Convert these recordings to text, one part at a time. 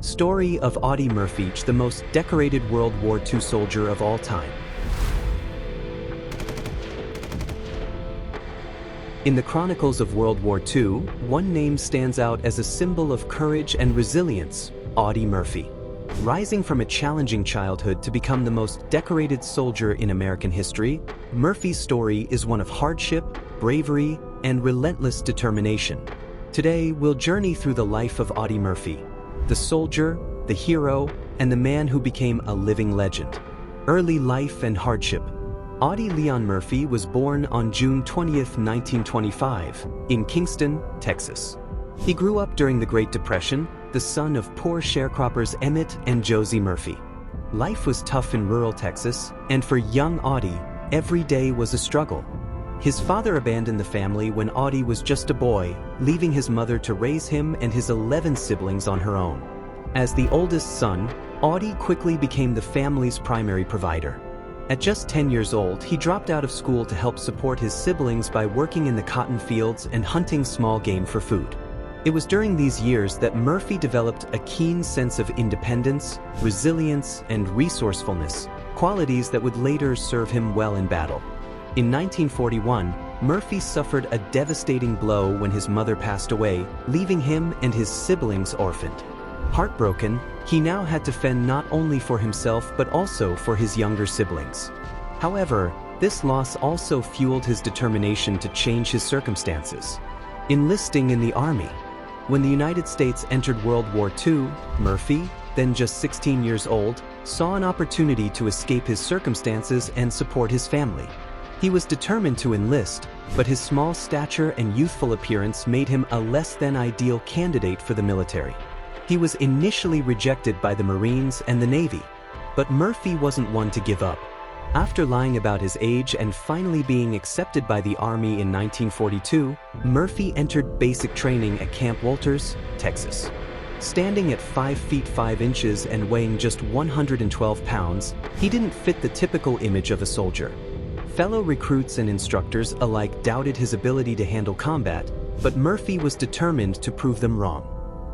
Story of Audie Murphy, the most decorated World War II soldier of all time. In the chronicles of World War II, one name stands out as a symbol of courage and resilience: Audie Murphy. Rising from a challenging childhood to become the most decorated soldier in American history, Murphy's story is one of hardship, bravery, and relentless determination. Today, we'll journey through the life of Audie Murphy, the soldier, the hero, and the man who became a living legend. Early life and hardship. Audie Leon Murphy was born on June 20, 1925, in Kingston, Texas. He grew up during the Great Depression, the son of poor sharecroppers Emmett and Josie Murphy. Life was tough in rural Texas, and for young Audie, every day was a struggle. His father abandoned the family when Audie was just a boy, leaving his mother to raise him and his 11 siblings on her own. As the oldest son, Audie quickly became the family's primary provider. At just 10 years old, he dropped out of school to help support his siblings by working in the cotton fields and hunting small game for food. It was during these years that Murphy developed a keen sense of independence, resilience, and resourcefulness, qualities that would later serve him well in battle. In 1941, Murphy suffered a devastating blow when his mother passed away, leaving him and his siblings orphaned. Heartbroken, he now had to fend not only for himself but also for his younger siblings. However, this loss also fueled his determination to change his circumstances. Enlisting in the Army. When the United States entered World War II, Murphy, then just 16 years old, saw an opportunity to escape his circumstances and support his family. He was determined to enlist, but his small stature and youthful appearance made him a less-than-ideal candidate for the military. He was initially rejected by the Marines and the Navy, but Murphy wasn't one to give up. After lying about his age and finally being accepted by the Army in 1942, Murphy entered basic training at Camp Walters, Texas. Standing at 5 feet 5 inches and weighing just 112 pounds, he didn't fit the typical image of a soldier. Fellow recruits and instructors alike doubted his ability to handle combat, but Murphy was determined to prove them wrong.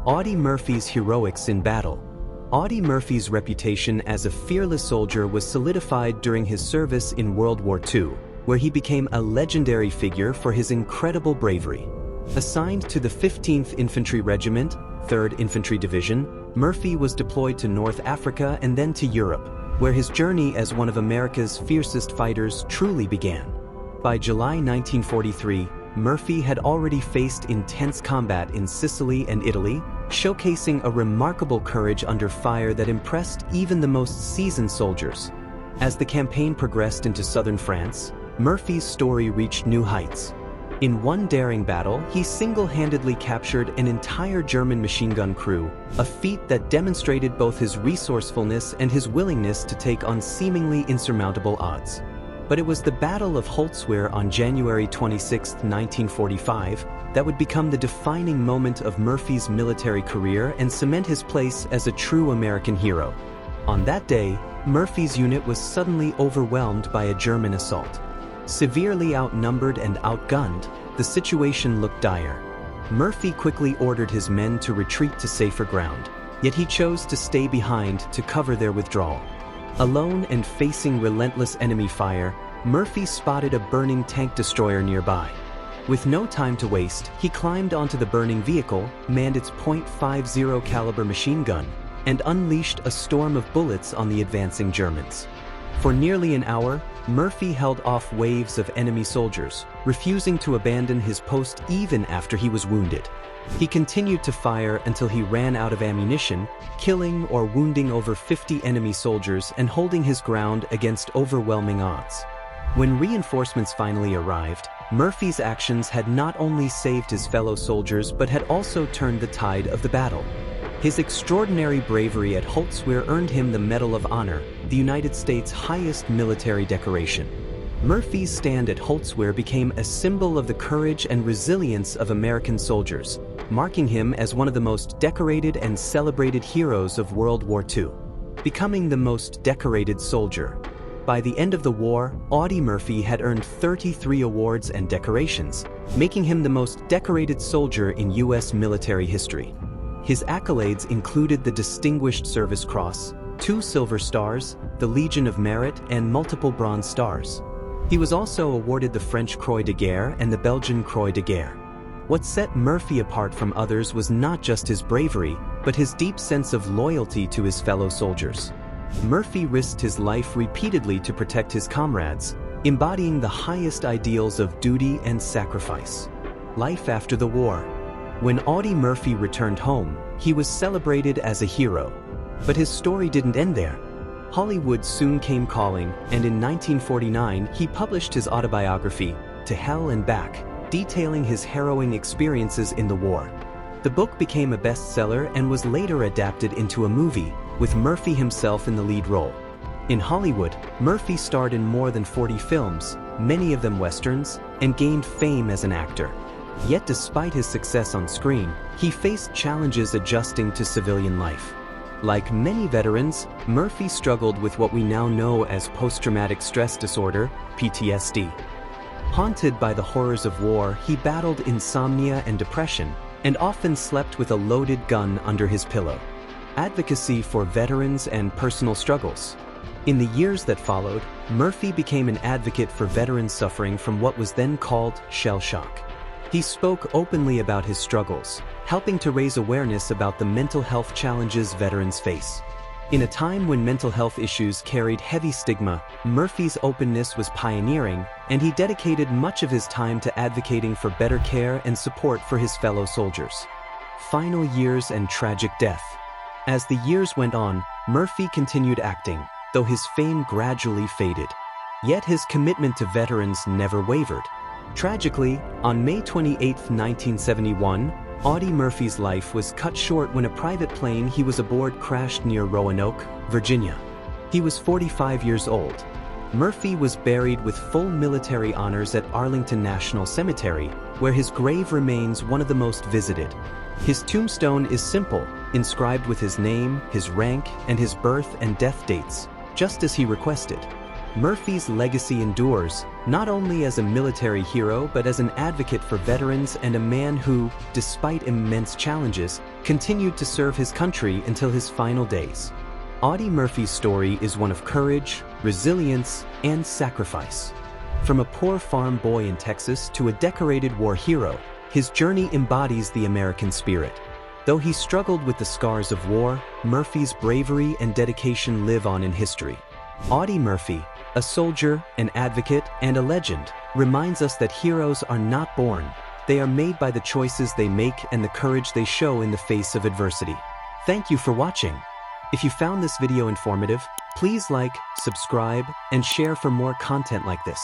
Audie Murphy's heroics in battle. Audie Murphy's reputation as a fearless soldier was solidified during his service in World War II, where he became a legendary figure for his incredible bravery. Assigned to the 15th Infantry Regiment, 3rd Infantry Division, Murphy was deployed to North Africa and then to Europe, where his journey as one of America's fiercest fighters truly began. By July 1943, Murphy had already faced intense combat in Sicily and Italy, showcasing a remarkable courage under fire that impressed even the most seasoned soldiers. As the campaign progressed into southern France, Murphy's story reached new heights. In one daring battle, he single-handedly captured an entire German machine gun crew, a feat that demonstrated both his resourcefulness and his willingness to take on seemingly insurmountable odds. But it was the Battle of Holzwihr on January 26, 1945, that would become the defining moment of Murphy's military career and cement his place as a true American hero. On that day, Murphy's unit was suddenly overwhelmed by a German assault. Severely outnumbered and outgunned, the situation looked dire. Murphy quickly ordered his men to retreat to safer ground, yet he chose to stay behind to cover their withdrawal. Alone and facing relentless enemy fire, Murphy spotted a burning tank destroyer nearby. With no time to waste, he climbed onto the burning vehicle, manned its .50 caliber machine gun, and unleashed a storm of bullets on the advancing Germans. For nearly an hour, Murphy held off waves of enemy soldiers, refusing to abandon his post even after he was wounded. He continued to fire until he ran out of ammunition, killing or wounding over 50 enemy soldiers and holding his ground against overwhelming odds. When reinforcements finally arrived, Murphy's actions had not only saved his fellow soldiers but had also turned the tide of the battle. His extraordinary bravery at Holzwihr earned him the Medal of Honor, the United States' highest military decoration. Murphy's stand at Holzwihr became a symbol of the courage and resilience of American soldiers, marking him as one of the most decorated and celebrated heroes of World War II. Becoming the most decorated soldier. By the end of the war, Audie Murphy had earned 33 awards and decorations, making him the most decorated soldier in U.S. military history. His accolades included the Distinguished Service Cross, 2 Silver Stars, the Legion of Merit, and multiple Bronze Stars. He was also awarded the French Croix de Guerre and the Belgian Croix de Guerre. What set Murphy apart from others was not just his bravery, but his deep sense of loyalty to his fellow soldiers. Murphy risked his life repeatedly to protect his comrades, embodying the highest ideals of duty and sacrifice. Life after the war. When Audie Murphy returned home, he was celebrated as a hero. But his story didn't end there. Hollywood soon came calling, and in 1949 he published his autobiography, To Hell and Back, detailing his harrowing experiences in the war. The book became a bestseller and was later adapted into a movie, with Murphy himself in the lead role. In Hollywood, Murphy starred in more than 40 films, many of them westerns, and gained fame as an actor. Yet despite his success on screen, he faced challenges adjusting to civilian life. Like many veterans, Murphy struggled with what we now know as post-traumatic stress disorder, PTSD. Haunted by the horrors of war, he battled insomnia and depression, and often slept with a loaded gun under his pillow. Advocacy for veterans and personal struggles. In the years that followed, Murphy became an advocate for veterans suffering from what was then called shell shock. He spoke openly about his struggles, helping to raise awareness about the mental health challenges veterans face. In a time when mental health issues carried heavy stigma, Murphy's openness was pioneering, and he dedicated much of his time to advocating for better care and support for his fellow soldiers. Final years and tragic death. As the years went on, Murphy continued acting, though his fame gradually faded. Yet his commitment to veterans never wavered. Tragically, on May 28, 1971, Audie Murphy's life was cut short when a private plane he was aboard crashed near Roanoke, Virginia. He was 45 years old. Murphy was buried with full military honors at Arlington National Cemetery, where his grave remains one of the most visited. His tombstone is simple, inscribed with his name, his rank, and his birth and death dates, just as he requested. Murphy's legacy endures, not only as a military hero but as an advocate for veterans and a man who, despite immense challenges, continued to serve his country until his final days. Audie Murphy's story is one of courage, resilience, and sacrifice. From a poor farm boy in Texas to a decorated war hero, his journey embodies the American spirit. Though he struggled with the scars of war, Murphy's bravery and dedication live on in history. Audie Murphy, a soldier, an advocate, and a legend, reminds us that heroes are not born. They are made by the choices they make and the courage they show in the face of adversity. Thank you for watching. If you found this video informative, please like, subscribe, and share for more content like this.